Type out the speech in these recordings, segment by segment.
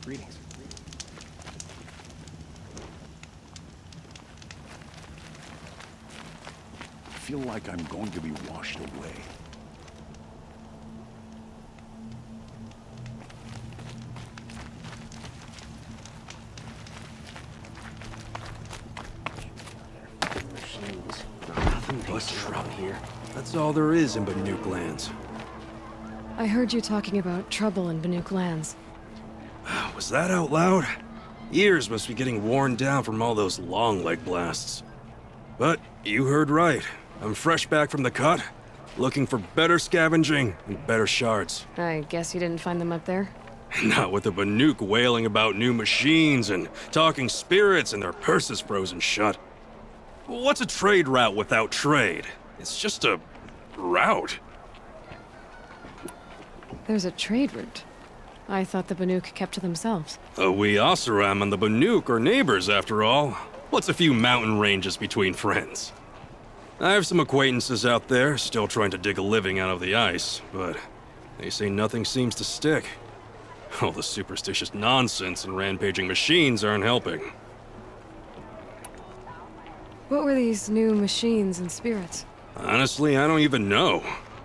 Greetings. I feel like I'm going to be washed away. Machines. Nothing but trouble here. That's all there is in Banuk lands. I heard you talking about trouble in Banuk lands. Was that out loud? Ears must be getting worn down from all those long leg blasts. But you heard right. I'm fresh back from the cut, looking for better scavenging and better shards. I guess you didn't find them up there? Not with the Banuk wailing about new machines and talking spirits and their purses frozen shut. What's a trade route without trade? It's just a route. There's a trade route. I thought the Banuk kept to themselves. We Oseram and the Banuk are neighbors, after all. What's a few mountain ranges between friends? I have some acquaintances out there, still trying to dig a living out of the ice, but they say nothing seems to stick. All the superstitious nonsense and rampaging machines aren't helping. What were these new machines and spirits? Honestly, I don't even know.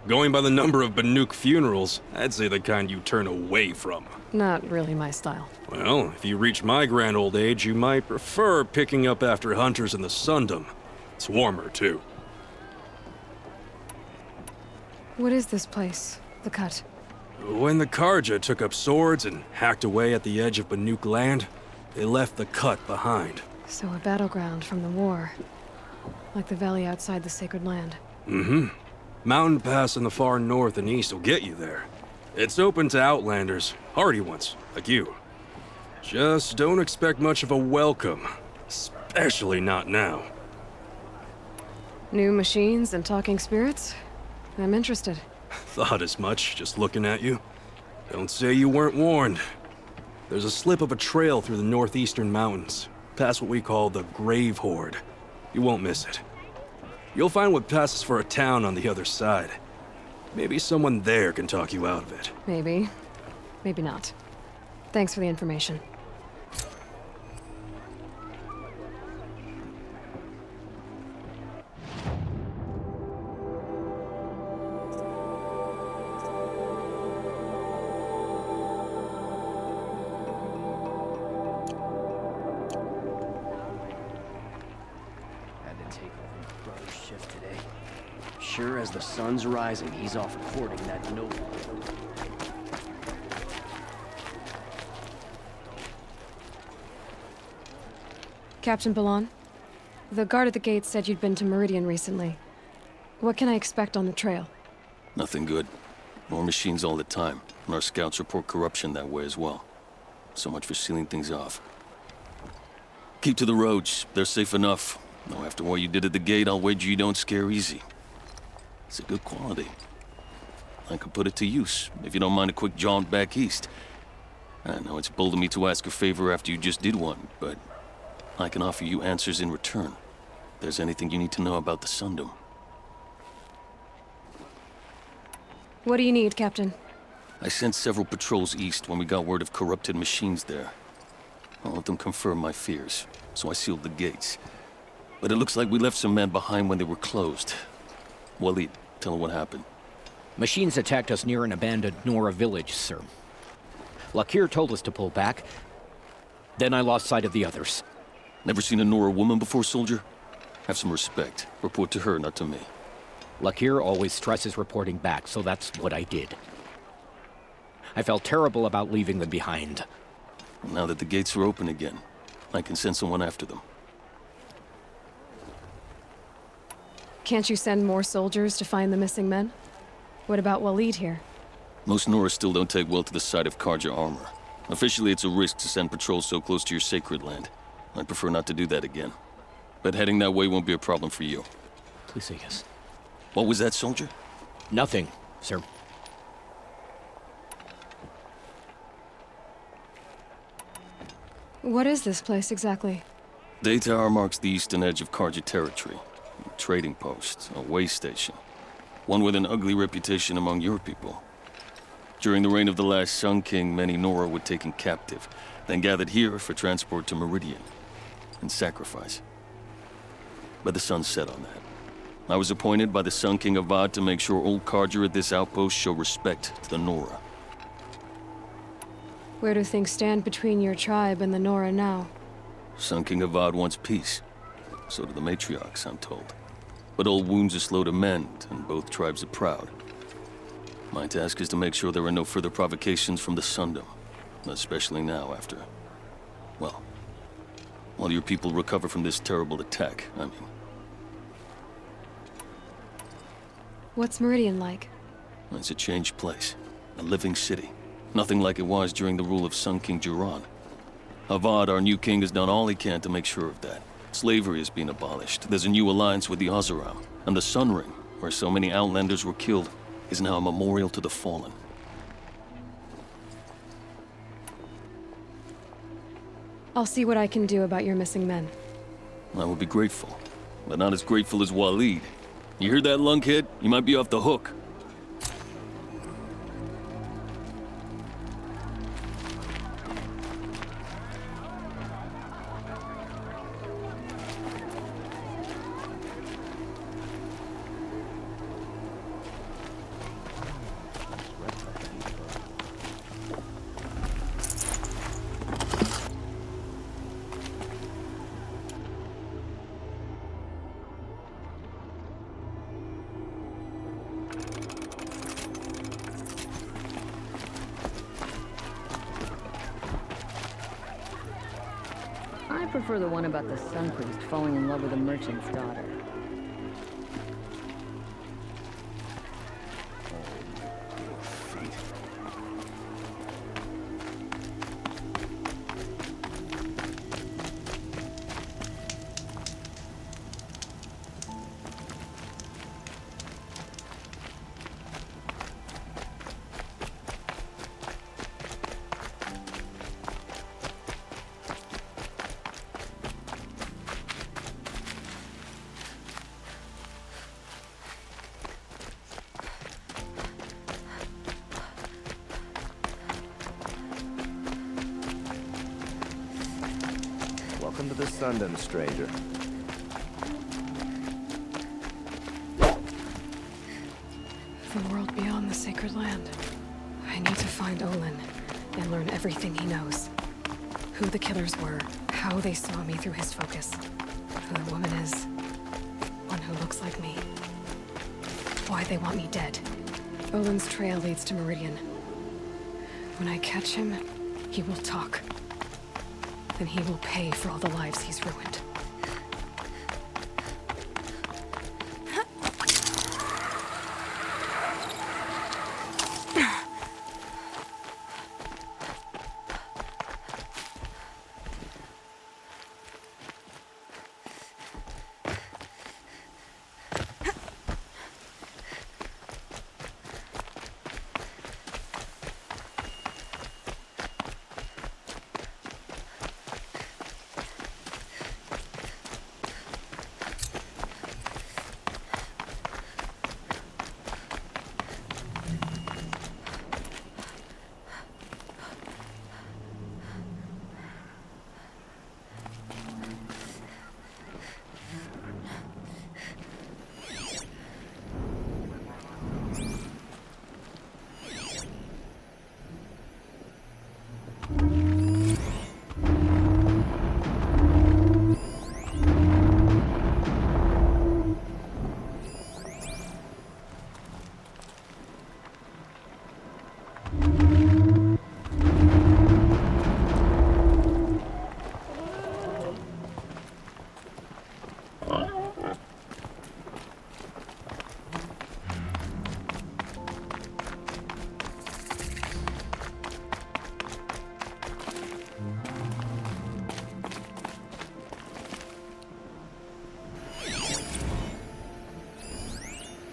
Going by the number of Banuk funerals, I'd say the kind you turn away from. Not really my style. Well, if you reach my grand old age, you might prefer picking up after hunters in the Sundom. It's warmer, too. What is this place? The Cut? When the Karja took up swords and hacked away at the edge of Banuk land, they left the Cut behind. So a battleground from the war. Like the valley outside the Sacred Land. Mm-hmm. Mountain Pass in the far north and east will get you there. It's open to outlanders, hardy ones, like you. Just don't expect much of a welcome, especially not now. New machines and talking spirits? I'm interested. Thought as much, just looking at you. Don't say you weren't warned. There's a slip of a trail through the northeastern mountains, past what we call the Grave Horde. You won't miss it. You'll find what passes for a town on the other side. Maybe someone there can talk you out of it. Maybe. Maybe not. Thanks for the information. Sure as the sun's rising, he's off courting that noble. Captain Ballon? The guard at the gate said you'd been to Meridian recently. What can I expect on the trail? Nothing good. More machines all the time, and our scouts report corruption that way as well. So much for sealing things off. Keep to the roads. They're safe enough. Though after what you did at the gate, I'll wager you don't scare easy. It's a good quality. I could put it to use, if you don't mind a quick jaunt back east. I know it's bold of me to ask a favor after you just did one, but I can offer you answers in return. If there's anything you need to know about the Sundom. What do you need, Captain? I sent several patrols east when we got word of corrupted machines there. All of them confirmed my fears, so I sealed the gates. But it looks like we left some men behind when they were closed. Waleed, tell her what happened. Machines attacked us near an abandoned Nora village, sir. Lakir told us to pull back. Then I lost sight of the others. Never seen a Nora woman before, soldier? Have some respect. Report to her, not to me. Lakir always stresses reporting back, so that's what I did. I felt terrible about leaving them behind. Now that the gates are open again, I can send someone after them. Can't you send more soldiers to find the missing men? What about Waleed here? Most Nora still don't take well to the sight of Karja armor. Officially, it's a risk to send patrols so close to your sacred land. I'd prefer not to do that again. But heading that way won't be a problem for you. Please say yes. What was that, soldier? Nothing, sir. What is this place exactly? Day Tower marks the eastern edge of Karja territory. A trading post, a way station. One with an ugly reputation among your people. During the reign of the last Sun King, many Nora were taken captive, then gathered here for transport to Meridian and sacrifice. But the sun set on that. I was appointed by the Sun King Avad to make sure Old Carja at this outpost show respect to the Nora. Where do things stand between your tribe and the Nora now? Sun King Avad wants peace. So do the matriarchs, I'm told. But old wounds are slow to mend, and both tribes are proud. My task is to make sure there are no further provocations from the Sundom. Especially now after... well, while your people recover from this terrible attack, I mean. What's Meridian like? It's a changed place. A living city. Nothing like it was during the rule of Sun King Jiran. Avad, our new king, has done all he can to make sure of that. Slavery has been abolished. There's a new alliance with the Oseram. And the Sun Ring, where so many Outlanders were killed, is now a memorial to the fallen. I'll see what I can do about your missing men. I would be grateful, but not as grateful as Waleed. You hear that, lunkhead? You might be off the hook. I prefer the one about the Sun Priest falling in love with a merchant's daughter. Welcome to the Sundom, stranger. The world beyond the sacred land. I need to find Olin and learn everything he knows. Who the killers were, how they saw me through his focus, who the woman is, one who looks like me, why they want me dead. Olin's trail leads to Meridian. When I catch him, he will talk. Then he will pay for all the lives he's ruined.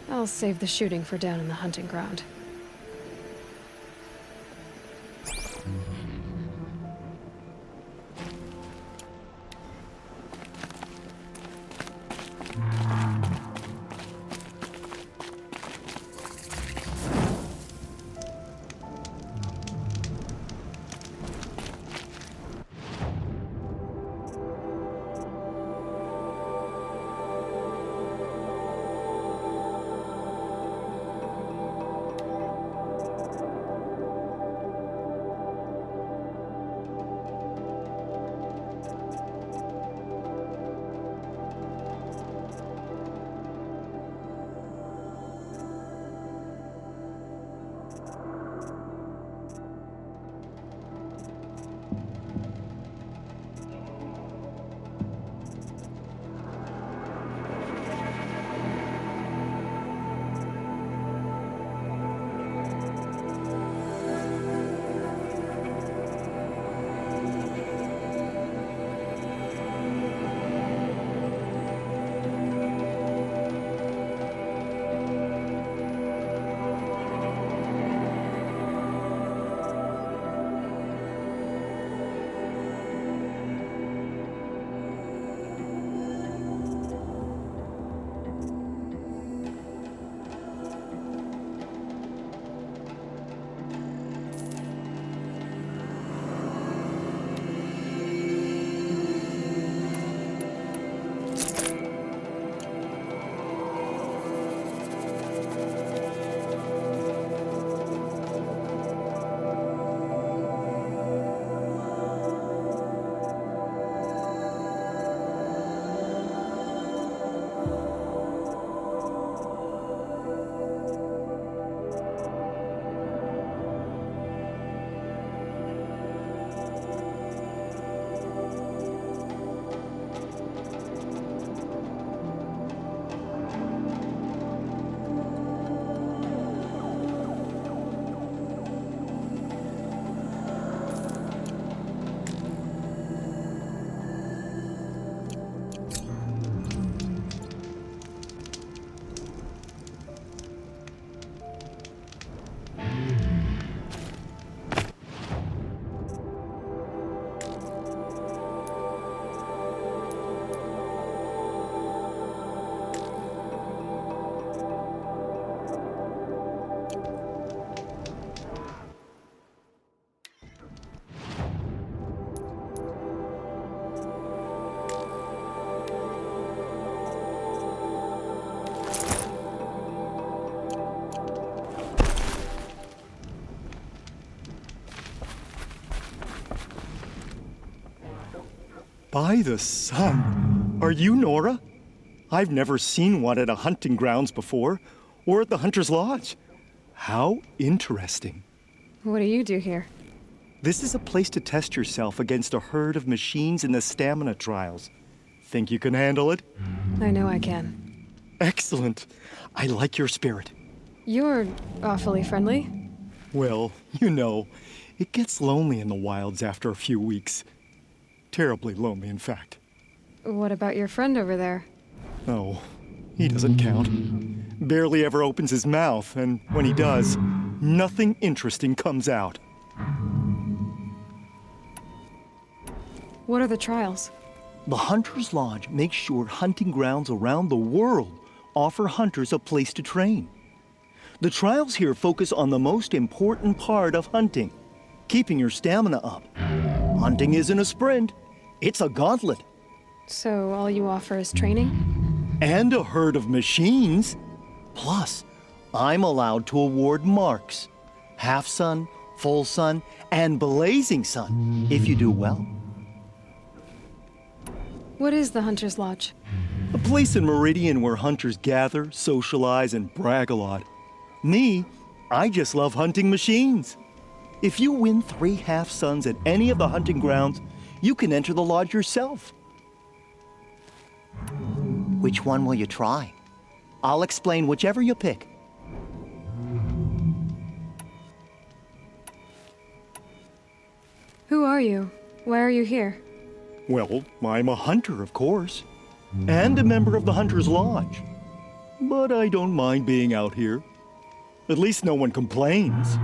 I'll save the shooting for down in the hunting ground. By the sun! Are you Nora? I've never seen one at a hunting grounds before, or at the Hunter's Lodge. How interesting. What do you do here? This is a place to test yourself against a herd of machines in the stamina trials. Think you can handle it? I know I can. Excellent. I like your spirit. You're awfully friendly. Well, you know, it gets lonely in the wilds after a few weeks. Terribly lonely, in fact. What about your friend over there? Oh, he doesn't count. Barely ever opens his mouth, and when he does, nothing interesting comes out. What are the trials? The Hunter's Lodge makes sure hunting grounds around the world offer hunters a place to train. The trials here focus on the most important part of hunting, keeping your stamina up. Hunting isn't a sprint, it's a gauntlet. So all you offer is training? And a herd of machines. Plus, I'm allowed to award marks. Half sun, full sun, and blazing sun, if you do well. What is the Hunter's Lodge? A place in Meridian where hunters gather, socialize, and brag a lot. Me, I just love hunting machines. If you win 3 half suns at any of the hunting grounds, you can enter the lodge yourself. Which one will you try? I'll explain whichever you pick. Who are you? Why are you here? Well, I'm a hunter, of course, and a member of the Hunter's Lodge. But I don't mind being out here. At least no one complains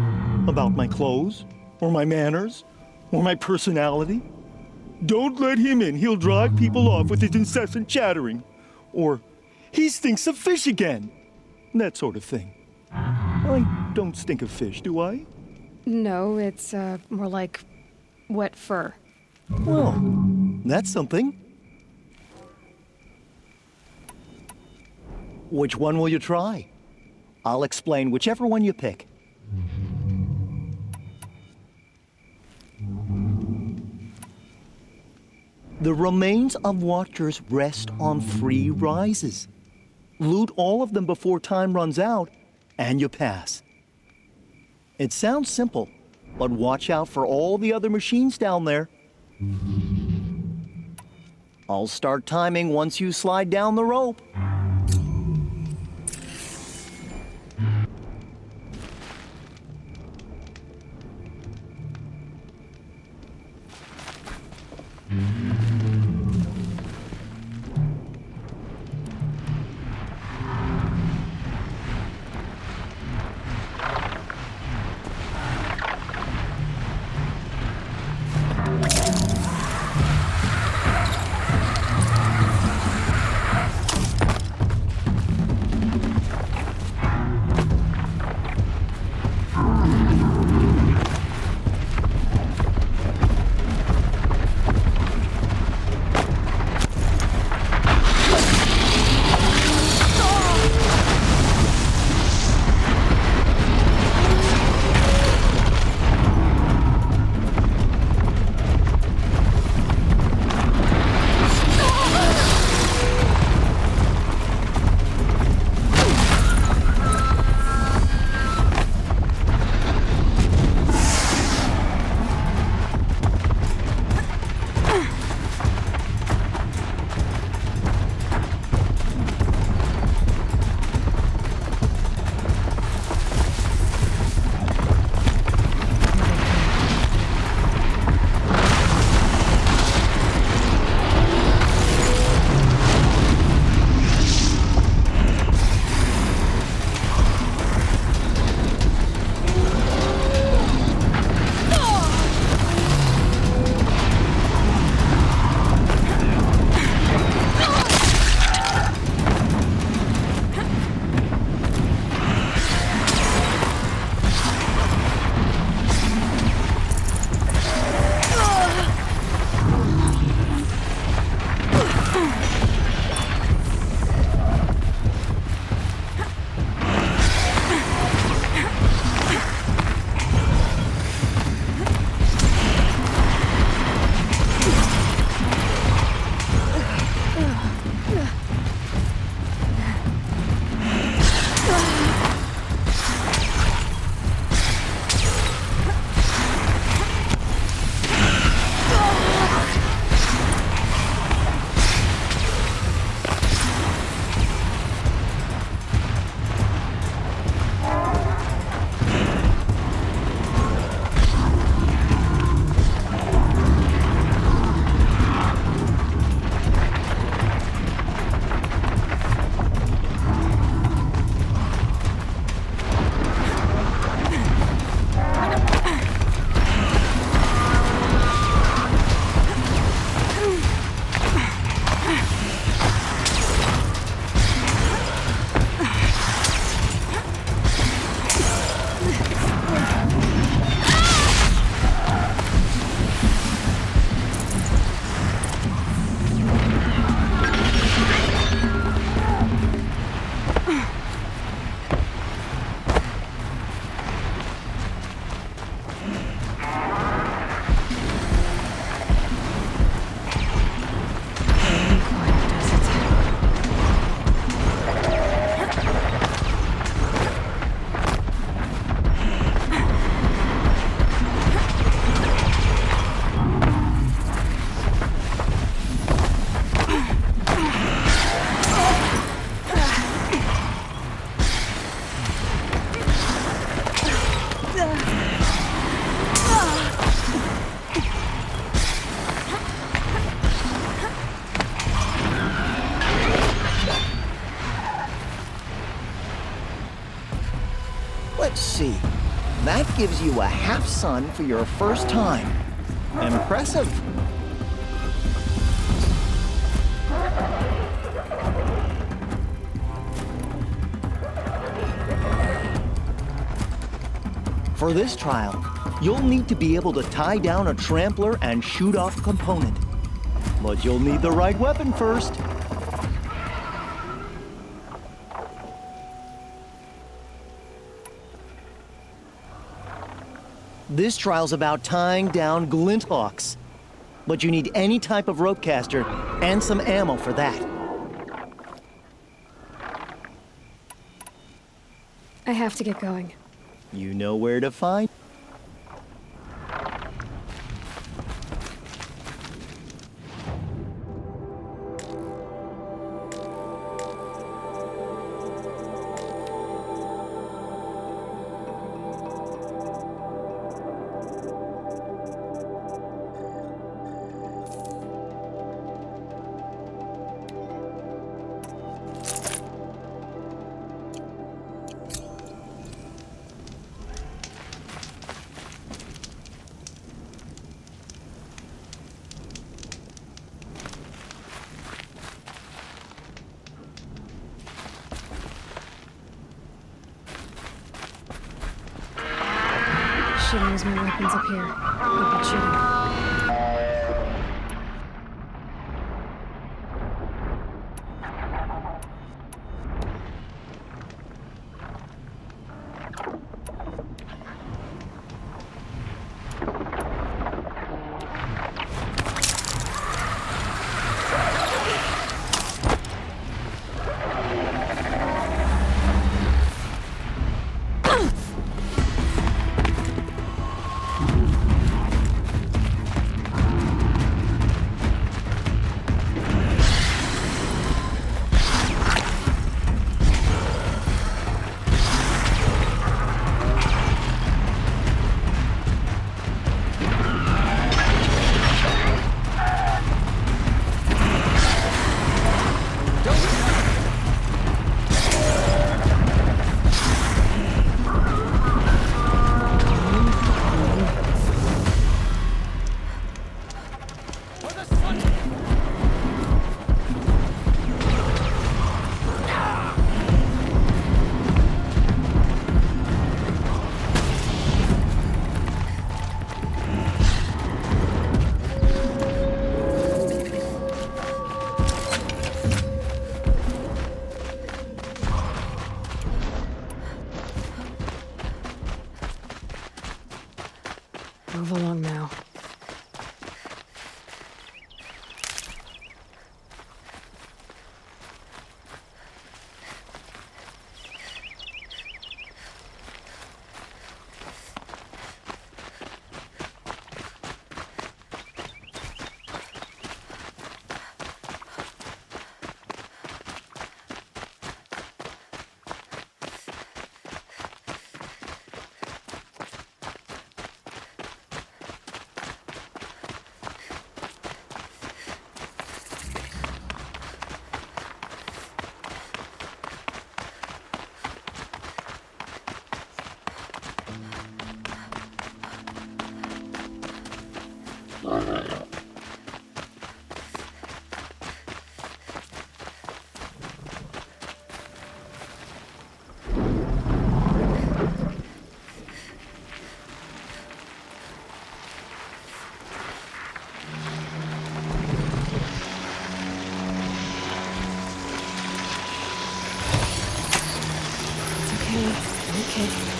about my clothes, or my manners, or my personality. Don't let him in, he'll drive people off with his incessant chattering. Or, he stinks of fish again. That sort of thing. I don't stink of fish, do I? No, it's more like wet fur. Well, that's something. Which one will you try? I'll explain whichever one you pick. The remains of watchers rest on 3 rises. Loot all of them before time runs out, and you pass. It sounds simple, but watch out for all the other machines down there. I'll start timing once you slide down the rope. gives you a half sun for your first time. Impressive. For this trial, you'll need to be able to tie down a trampler and shoot off a component. But you'll need the right weapon first. This trial's about tying down Glinthawks. But you need any type of rope caster and some ammo for that. I have to get going. You know where to find. Should use my weapons up here. Open shooting. Move along now. Okay.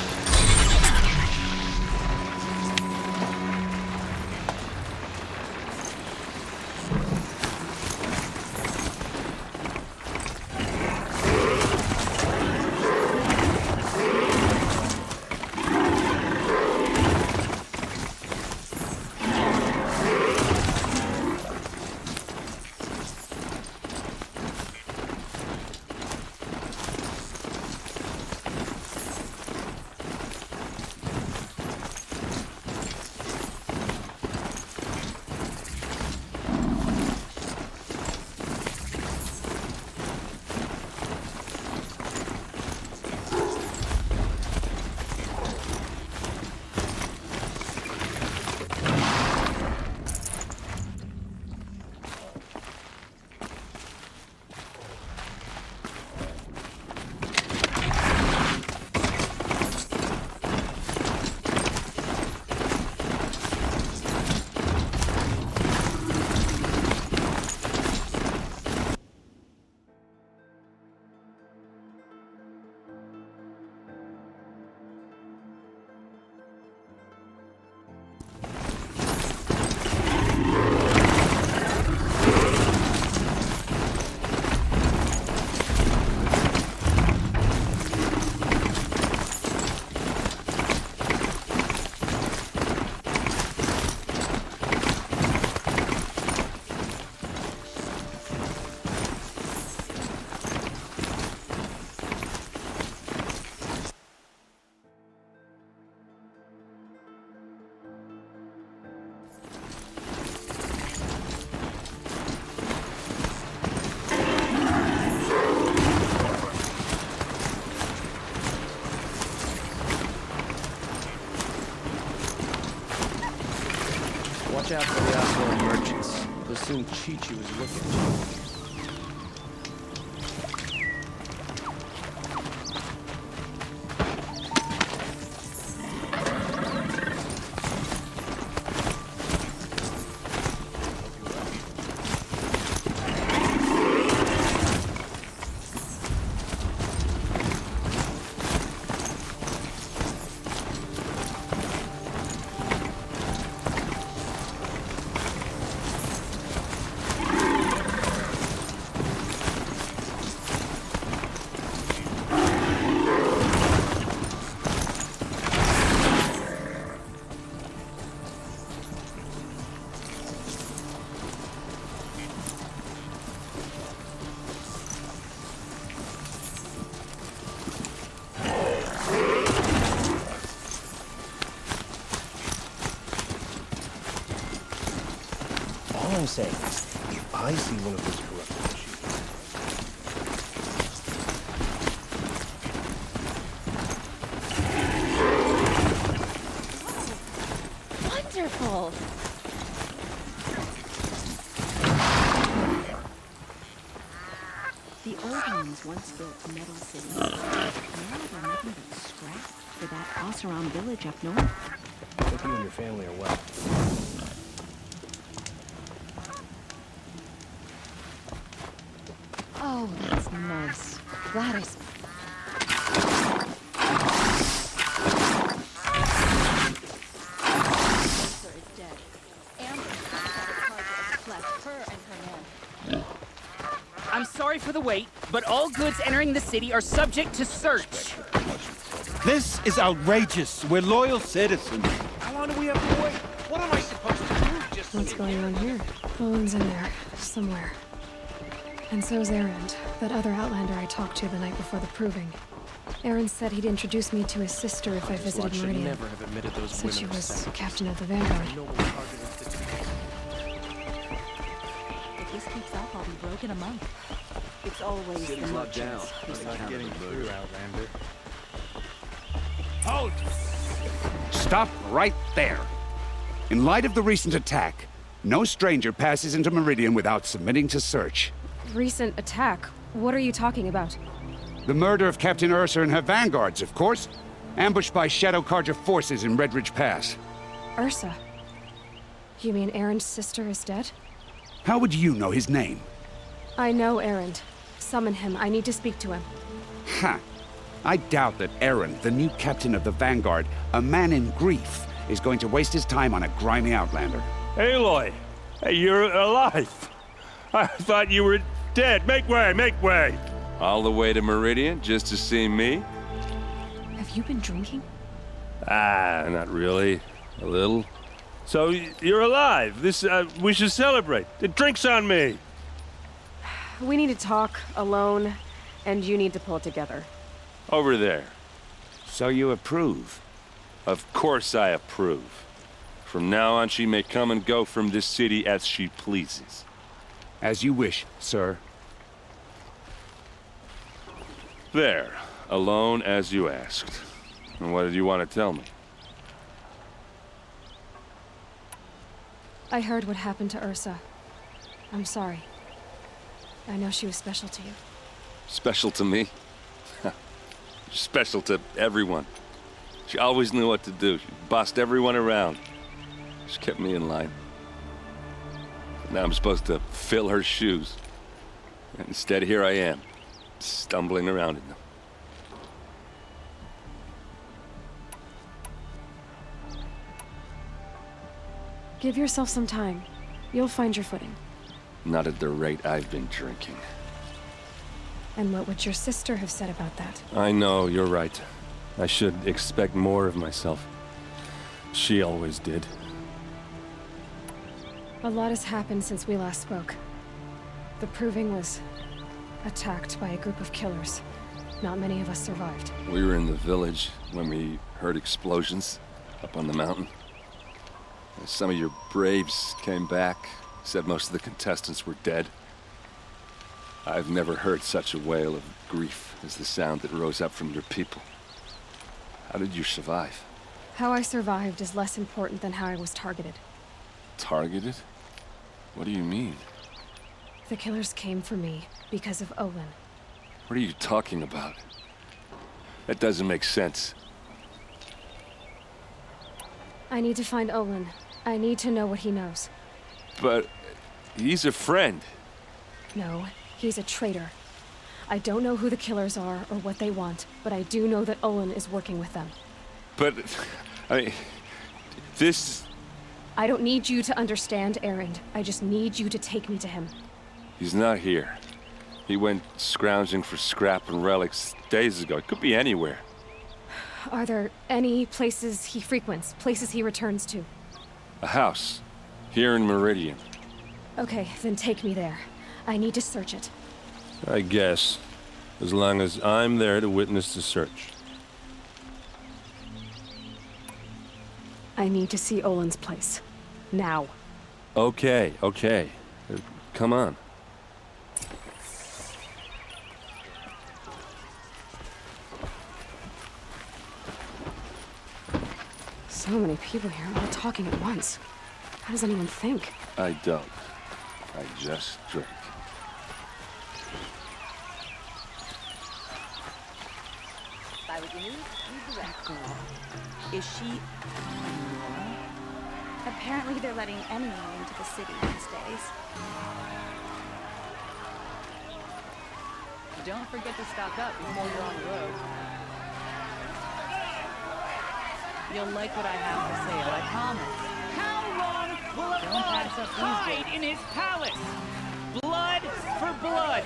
Poor merchants. They'll soon cheat you as look-at. All I'm saying is, if I see one of those corrupted machines... Wonderful! The Urbans once built Metal City. Now they're nothing but scrap for that Oseram village up north. Hope you and your family are well. Oh, that's nice. Glad I... I'm sorry for the wait, but all goods entering the city are subject to search. This is outrageous. We're loyal citizens. How long do we have to wait? What am I supposed to do? Just What's going on here? Owen's in there, somewhere. And so's Erend, that other Outlander I talked to the night before the proving. Erend said he'd introduce me to his sister if I visited should Meridian. never have admitted those Said women she were was sex. captain of the Vanguard. Noble target institution. If this keeps up, I'll be broke in a month. It's always the merchants who suffer. Getting through, Outlander. Halt! Stop right there. In light of the recent attack, no stranger passes into Meridian without submitting to search. Recent attack? What are you talking about? The murder of Captain Ursa and her vanguards, of course. Ambushed by Shadow Carja forces in Redridge Pass. Ursa? You mean Erend's sister is dead? How would you know his name? I know Erend. Summon him. I need to speak to him. Ha! I doubt that Erend, the new captain of the Vanguard, a man in grief, is going to waste his time on a grimy Outlander. Aloy! Hey, you're alive! I thought you were dead. Make way, make way! All the way to Meridian just to see me? Have you been drinking? Ah, not really. A little. So, you're alive. We should celebrate. The drink's on me. We need to talk, alone, and you need to pull it together. Over there. So you approve? Of course I approve. From now on, she may come and go from this city as she pleases. As you wish, sir. There. Alone as you asked. And what did you want to tell me? I heard what happened to Ursa. I'm sorry. I know she was special to you. Special to me? Special to everyone. She always knew what to do. She bossed everyone around. She kept me in line. Now I'm supposed to fill her shoes. And instead, here I am, stumbling around in them. Give yourself some time. You'll find your footing. Not at the rate I've been drinking. And what would your sister have said about that? I know, you're right. I should expect more of myself. She always did. A lot has happened since we last spoke. The Proving was attacked by a group of killers. Not many of us survived. We were in the village when we heard explosions up on the mountain. Some of your braves came back, said most of the contestants were dead. I've never heard such a wail of grief as the sound that rose up from your people. How did you survive? How I survived is less important than how I was targeted. Targeted? What do you mean? The killers came for me because of Olin. What are you talking about? That doesn't make sense. I need to find Olin. I need to know what he knows. But he's a friend. No, he's a traitor. I don't know who the killers are or what they want, but I do know that Olin is working with them. But, I mean, this... I don't need you to understand, Erend. I just need you to take me to him. He's not here. He went scrounging for scrap and relics days ago. It could be anywhere. Are there any places he frequents, places he returns to? A house. Here in Meridian. Okay, then take me there. I need to search it. I guess. As long as I'm there to witness the search. I need to see Olin's place. Now. Okay, okay. Come on. So many people here, all talking at once. How does anyone think? I don't. I just drink. That girl. Is she... Apparently they're letting anyone into the city these days. Don't forget to stock up before you're on the road. You'll like what I have for sale, I promise. How long will Avad hide in his palace? Blood for blood.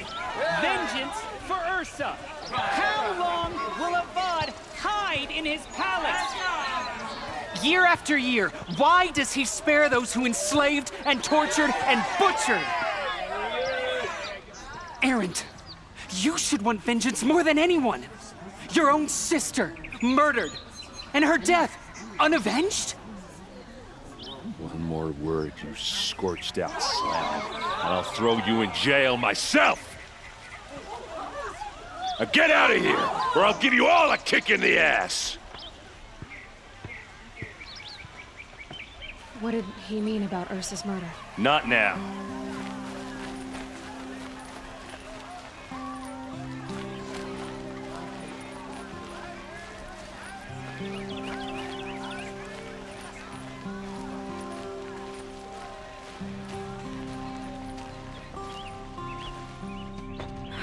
Vengeance for Ursa. How long will Avad hide in his palace? Year after year, why does he spare those who enslaved and tortured and butchered? Erend, you should want vengeance more than anyone. Your own sister, murdered. And her death, unavenged? One more word, you scorched out slab, and I'll throw you in jail myself! Now get out of here, or I'll give you all a kick in the ass! What did he mean about Ursa's murder? Not now.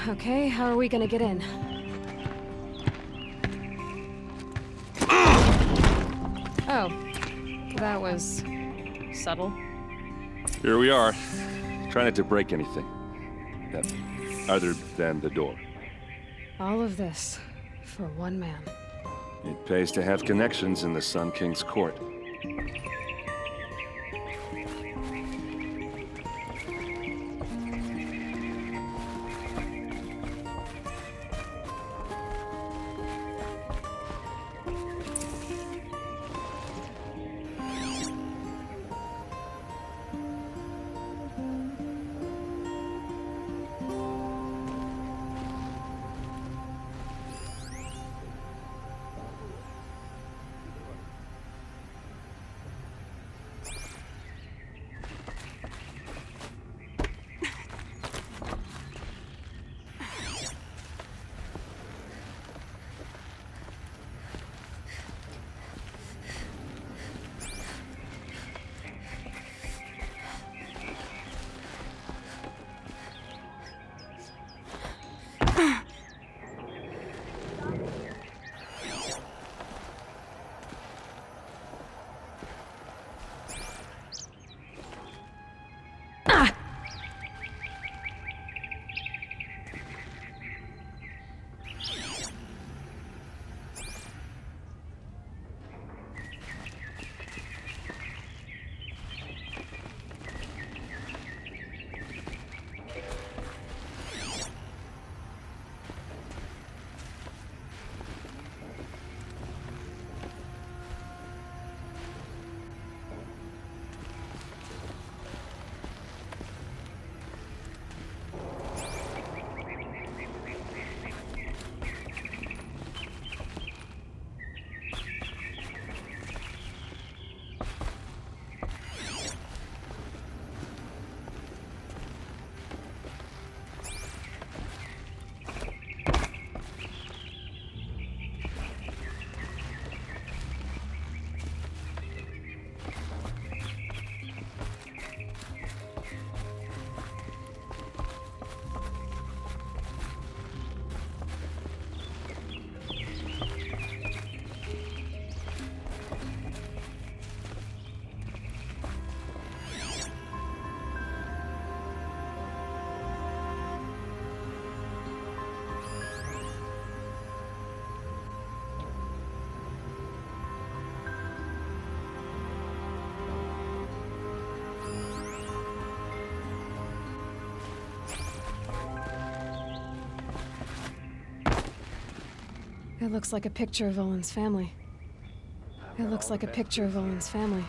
Okay, how are we gonna get in? Oh, that was subtle. Here we are. Try not to break anything. Other than the door. All of this for one man. It pays to have connections in the Sun King's court. It looks like a picture of Owen's family. It looks like a picture of Owen's family.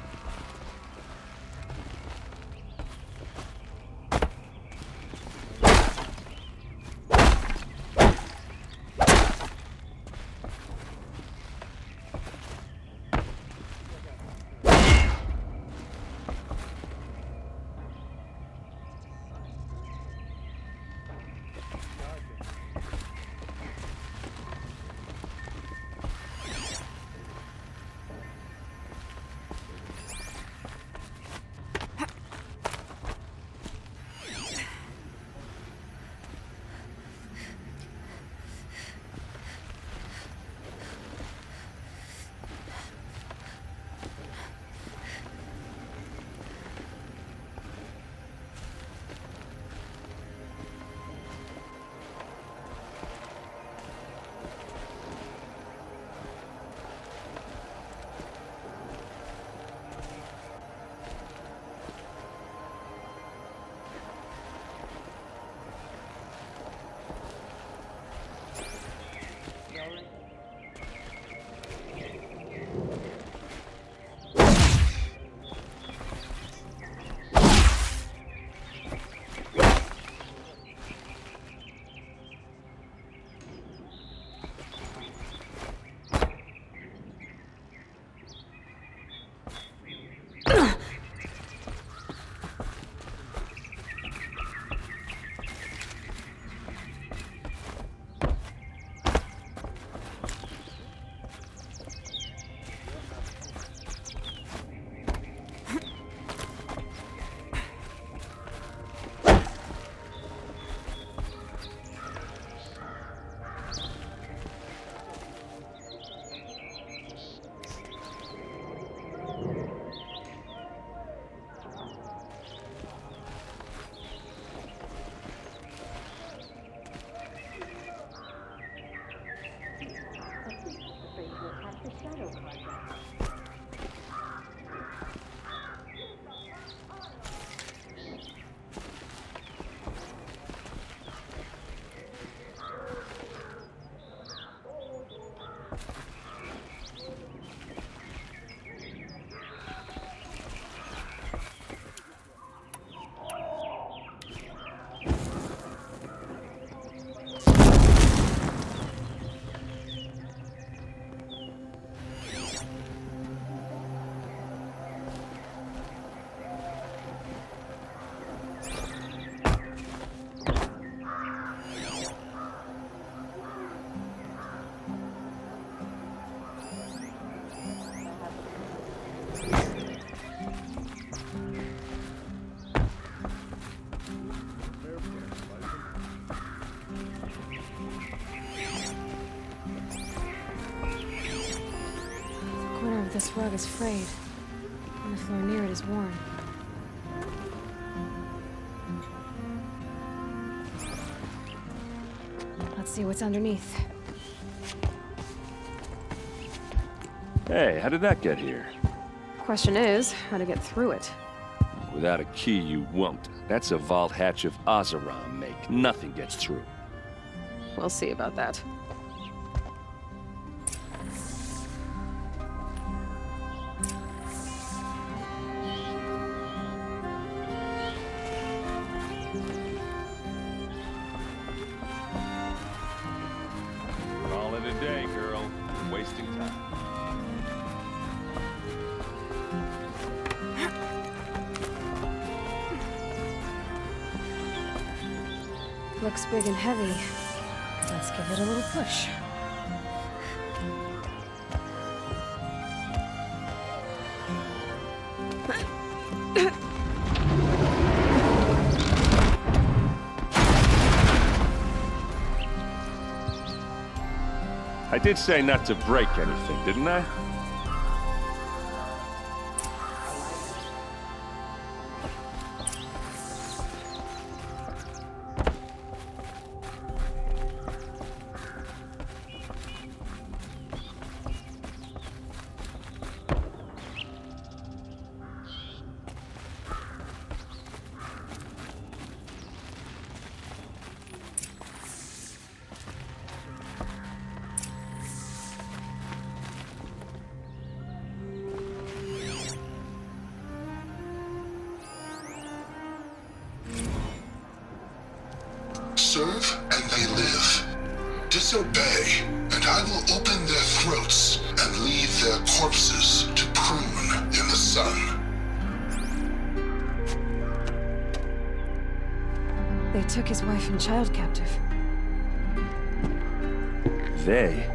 This rug is frayed, and the floor near it is worn. Let's see what's underneath. Hey, how did that get here? Question is, how to get through it. Without a key, you won't. That's a vault hatch of Oseram make. Nothing gets through. We'll see about that. Call it a day, girl. I'm wasting time. Looks big and heavy. Let's give it a little push. I did say not to break anything, didn't I? serve and they live. Disobey, and I will open their throats and leave their corpses to prune in the sun. They took his wife and child captive. They?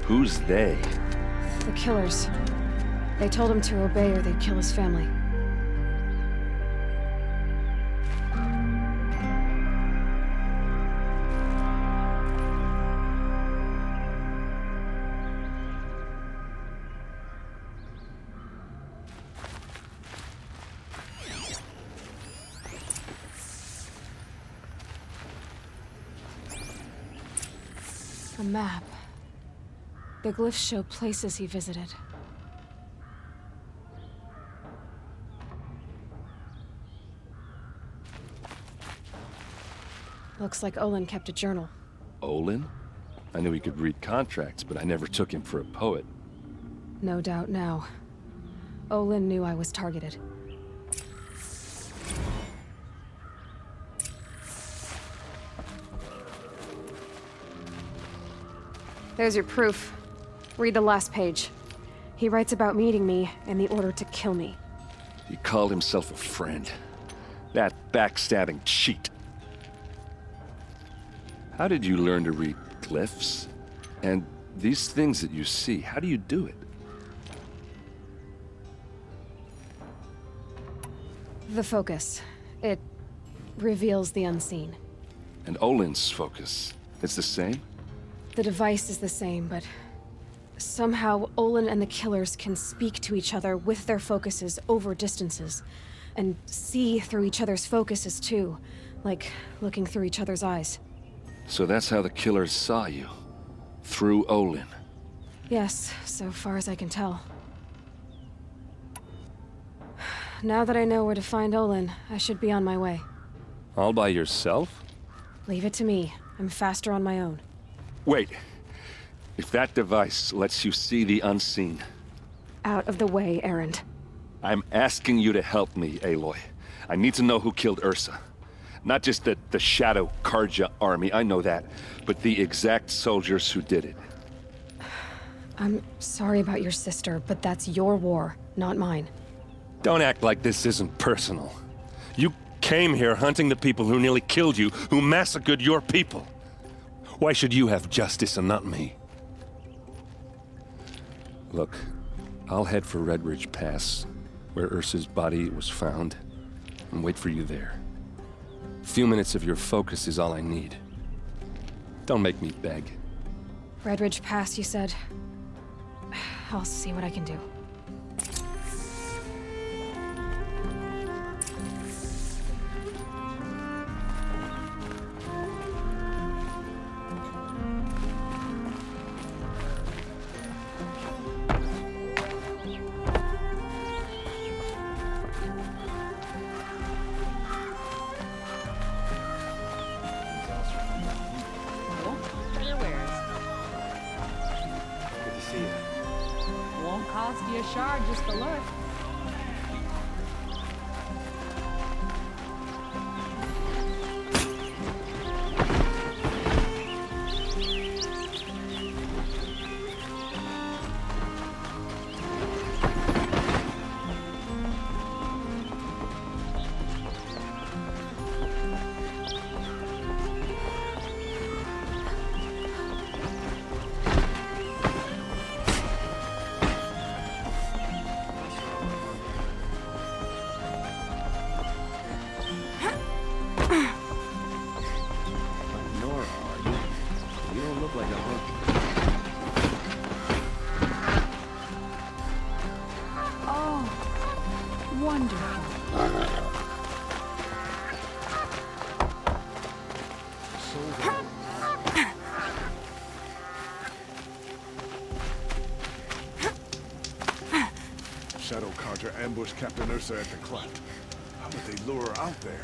Who's they? The killers. They told him to obey or they'd kill his family. A map. The glyphs show places he visited. Looks like Olin kept a journal. Olin? I knew he could read contracts, but I never took him for a poet. No doubt now. Olin knew I was targeted. There's your proof. Read the last page. He writes about meeting me and the order to kill me. He called himself a friend. That backstabbing cheat. How did you learn to read glyphs? And these things that you see, how do you do it? The focus. It reveals the unseen. And Olin's focus, it's the same? The device is the same, but somehow Olin and the killers can speak to each other with their focuses over distances, and see through each other's focuses too, like looking through each other's eyes. So that's how the killers saw you? Through Olin? Yes, so far as I can tell. Now that I know where to find Olin, I should be on my way. All by yourself? Leave it to me. I'm faster on my own. Wait. If that device lets you see the unseen... Out of the way, Erend. I'm asking you to help me, Aloy. I need to know who killed Ursa. Not just the Shadow Karja army, I know that, but the exact soldiers who did it. I'm sorry about your sister, but that's your war, not mine. Don't act like this isn't personal. You came here hunting the people who nearly killed you, who massacred your people. Why should you have justice and not me? Look, I'll head for Red Ridge Pass, where Ursa's body was found, and wait for you there. A few minutes of your focus is all I need. Don't make me beg. Red Ridge Pass, you said? I'll see what I can do. Cost you a shard just to look. Shadow Karja ambushed Captain Ursa at the cleft. How would they lure her out there?